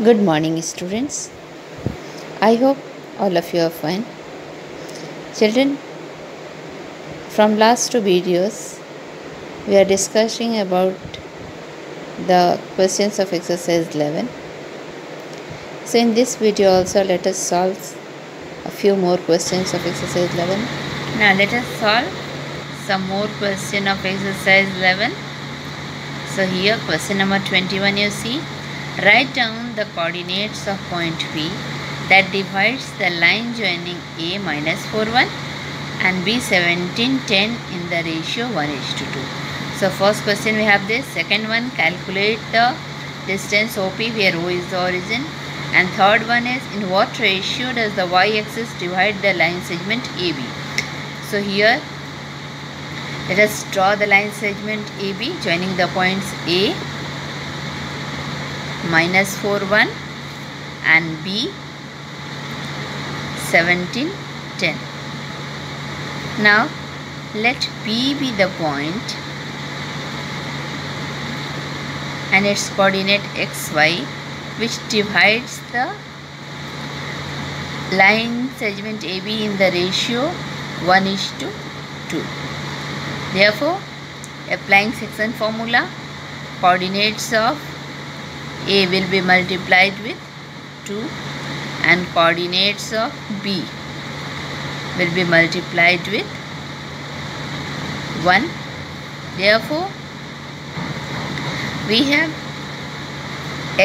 Good morning, students. I hope all of you are fine. Children, from last two videos, we are discussing about the questions of exercise 11. So, in this video, also let us solve a few more questions of exercise 11. Now, let us solve some more question of exercise 11. So, here question number 21 you see. Write down the coordinates of point P that divides the line joining A minus 4, 1 and B 17, 10 in the ratio 1:2. So first question we have this. Second one, calculate the distance OP where O is the origin. And third one is, in what ratio does the y-axis divide the line segment AB? So here let us draw the line segment AB joining the points A minus 4, 1 and B 17, 10. Now let P be the point and its coordinate xy which divides the line segment AB in the ratio 1:2. Therefore, applying section formula, coordinates of A will be multiplied with 2 and coordinates of B will be multiplied with 1. Therefore, we have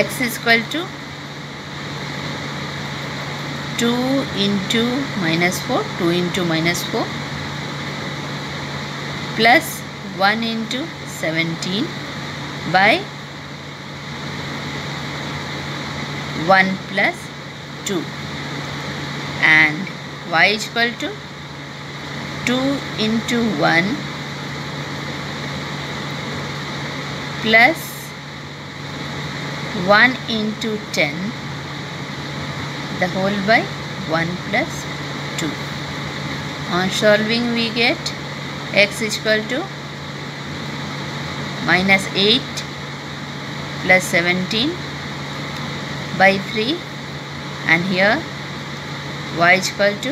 x is equal to 2 into minus 4, 2 into minus 4 plus 1 into 17 by 1 plus 2, and y is equal to 2 into 1 plus 1 into 10 the whole by 1 plus 2. On solving we get x is equal to minus 8 plus 17 by 3, and here y is equal to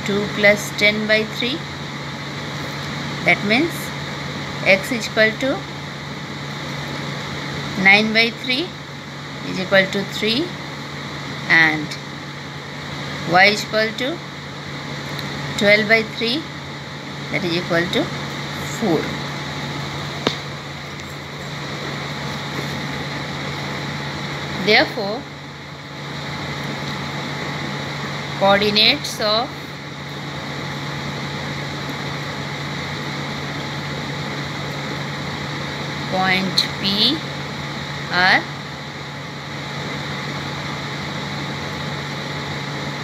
2 plus 10 by 3. That means x is equal to 9 by 3 is equal to 3 and y is equal to 12 by 3, that is equal to 4. Therefore, coordinates of point P are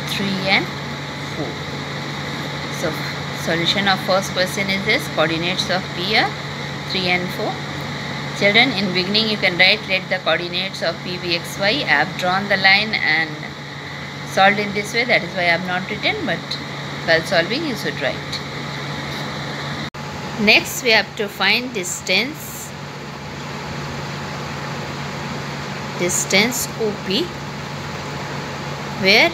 3 and 4. So, solution of first question is this: coordinates of P are 3 and 4. Children, in beginning you can write, let the coordinates of P be xy. I have drawn the line and solved in this way, that is why I have not written, but while solving you should write. Next we have to find distance OP where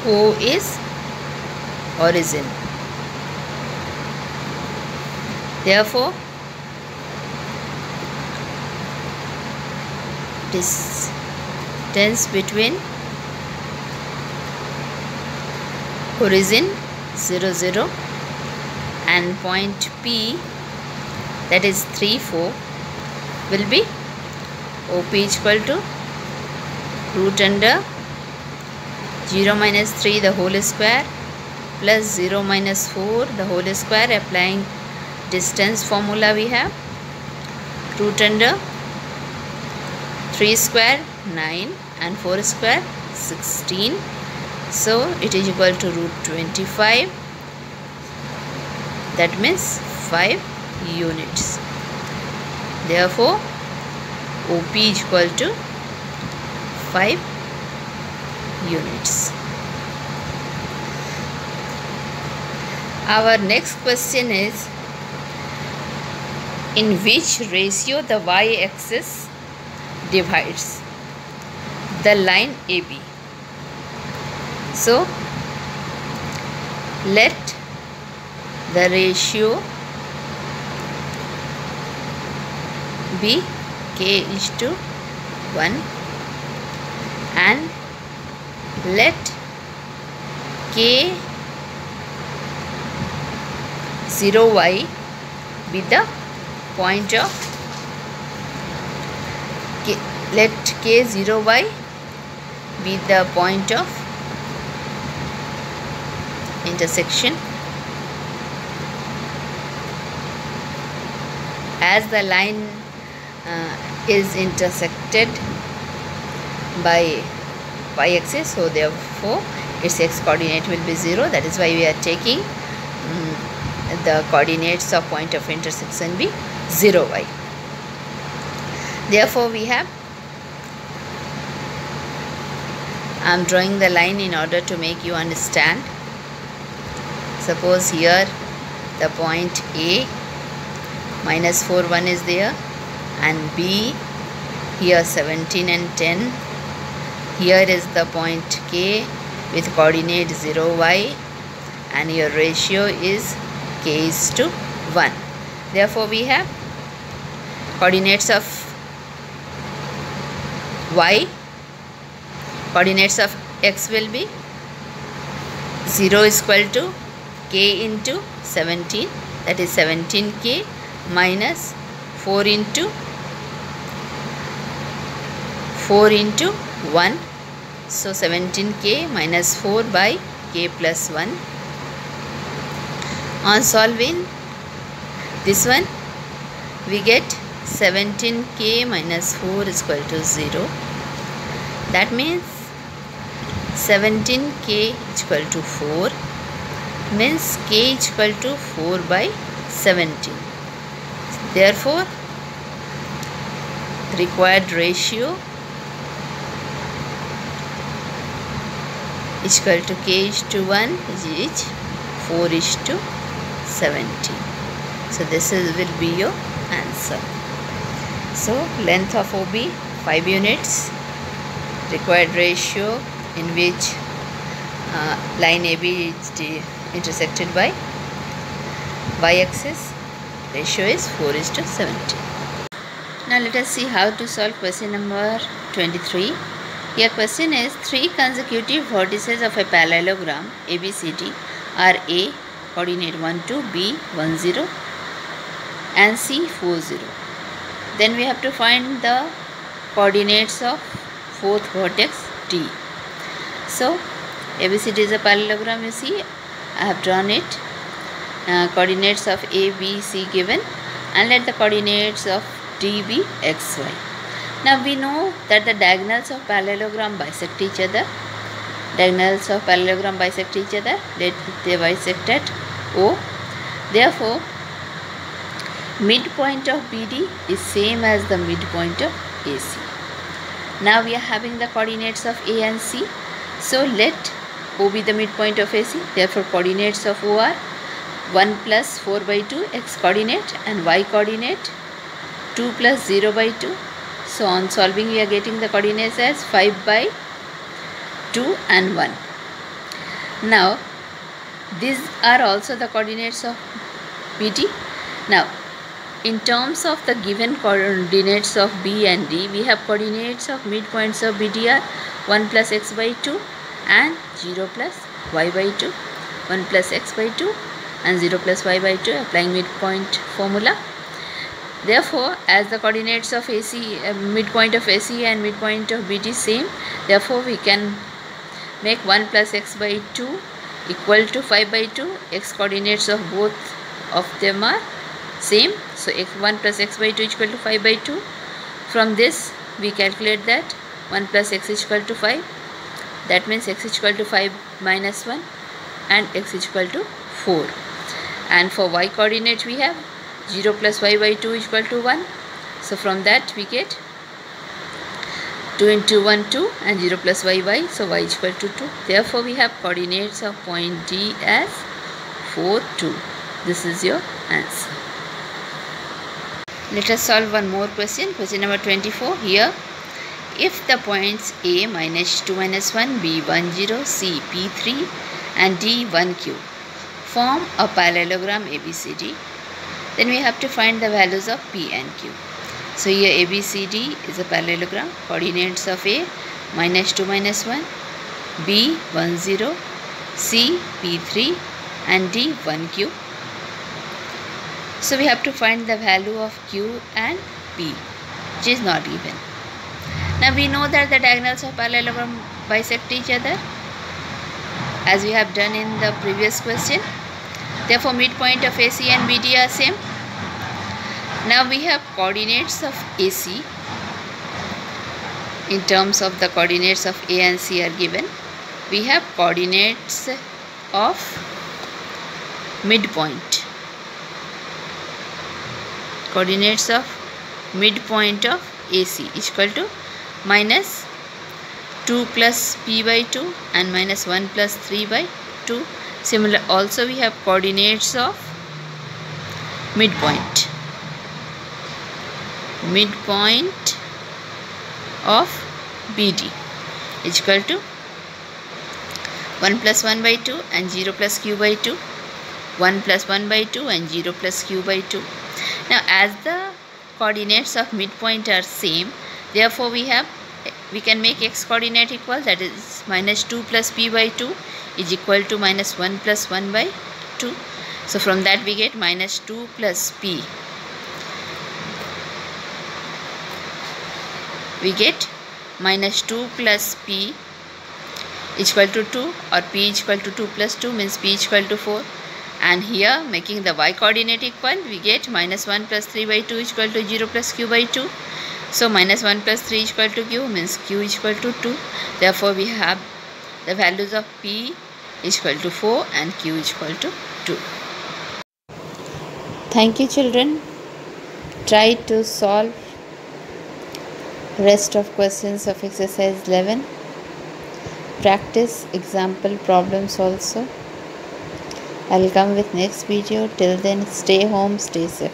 O is origin. Therefore, distance between origin 0, 0 and point P, that is 3, 4, will be OP is equal to root under 0 minus 3 the whole square plus 0 minus 4 the whole square. Applying distance formula we have root under 3 square 9 and 4 square 16. So it is equal to root 25. That means 5 units. Therefore, OP is equal to 5 units. Our next question is, in which ratio the y-axis divides the line AB. So let the ratio be k:1 and let k0y be the point of let k0y be the point of intersection. As the line is intersected by y-axis, so therefore its x coordinate will be 0. That is why we are taking the coordinates of point of intersection be 0y. Therefore we have, I am drawing the line in order to make you understand. Suppose here the point A -4 1 is there, and B here 17 and 10. Here is the point K with coordinate 0y, and your ratio is k:1. Therefore we have coordinates of y, coordinates of x will be 0 is equal to k into 17, that is 17k minus 4 into 1, so 17k minus 4 by k plus 1. On solving this one, we get 17k minus 4 is equal to 0. That means 17k is equal to 4, means k is equal to 4 by 17. Therefore required ratio is equal to k:1 is 4:17. So this will be your answer. So length of OB 5 units, required ratio in which line AB is intersected by y-axis, ratio is 4:17. Now let us see how to solve question number 23. Here question is 3 consecutive vertices of a parallelogram ABCD are A coordinate 1 2, B 1 0 and C 4 0. Then we have to find the coordinates of fourth vertex D. So ABCD is a parallelogram, you see I have drawn it. Coordinates of A, B, C given, and let the coordinates of D be x, y. Now we know that the diagonals of parallelogram bisect each other. Diagonals of parallelogram bisect each other. Let they bisect at O. Therefore, midpoint of BD is same as the midpoint of AC. Now we are having the coordinates of A and C. So let O be the midpoint of AC. Therefore, coordinates of O are 1 plus 4 by 2 x coordinate and y coordinate 2 plus 0 by 2. So on solving we are getting the coordinates as 5 by 2 and 1. Now these are also the coordinates of BD. Now in terms of the given coordinates of B and D, we have coordinates of midpoints of BD are 1 plus x by 2 and 0 plus y by 2. 1 plus x by 2 and 0 plus y by 2, applying midpoint formula. Therefore, as the coordinates of AC, midpoint of AC and midpoint of BD same, therefore we can make 1 plus x by 2 equal to 5 by 2. X coordinates of both of them are same. So 1 plus x by 2 is equal to 5 by 2. From this we calculate that 1 plus x is equal to 5. That means x is equal to 5 minus 1 and x is equal to 4. And for y coordinate we have 0 plus y by 2 is equal to 1. So from that we get 2 into 1 2 and 0 plus y. So y is equal to 2. Therefore we have coordinates of point D as 4 2. This is your answer. Let us solve one more question. Question number 24. Here if the points A minus 2 minus 1, B 1 0, C P3 and D 1 Q form a parallelogram ABCD, then we have to find the values of P and Q. So here ABCD is a parallelogram. Coordinates of A minus 2 minus 1, B 1 0, C P3 and D 1 Q. So we have to find the value of Q and P, which is not given. Now we know that the diagonals of parallelogram bisect each other, as we have done in the previous question. Therefore midpoint of AC and BD are same. Now we have coordinates of AC. In terms of the coordinates of A and C are given. We have coordinates of midpoint. Coordinates of midpoint of AC is equal to minus 2 plus P by 2 and minus 1 plus 3 by 2. Similar, also we have coordinates of midpoint. Midpoint of BD is equal to 1 plus 1 by 2 and 0 plus Q by 2. 1 plus 1 by 2 and 0 plus Q by 2. Now as the coordinates of midpoint are same, therefore we can make x coordinate equal, that is minus 2 plus P by 2 is equal to minus 1 plus 1 by 2. So from that we get minus 2 plus P. We get minus 2 plus P is equal to 2, or P is equal to 2 plus 2 means P is equal to 4. And here making the y coordinate equal, we get minus 1 plus 3 by 2 is equal to 0 plus Q by 2. So minus 1 plus 3 is equal to Q means Q is equal to 2. Therefore we have the values of P is equal to 4 and Q is equal to 2. Thank you children. Try to solve rest of questions of exercise 11. Practice example problems also. I'll come with next video. Till then, stay home, stay safe.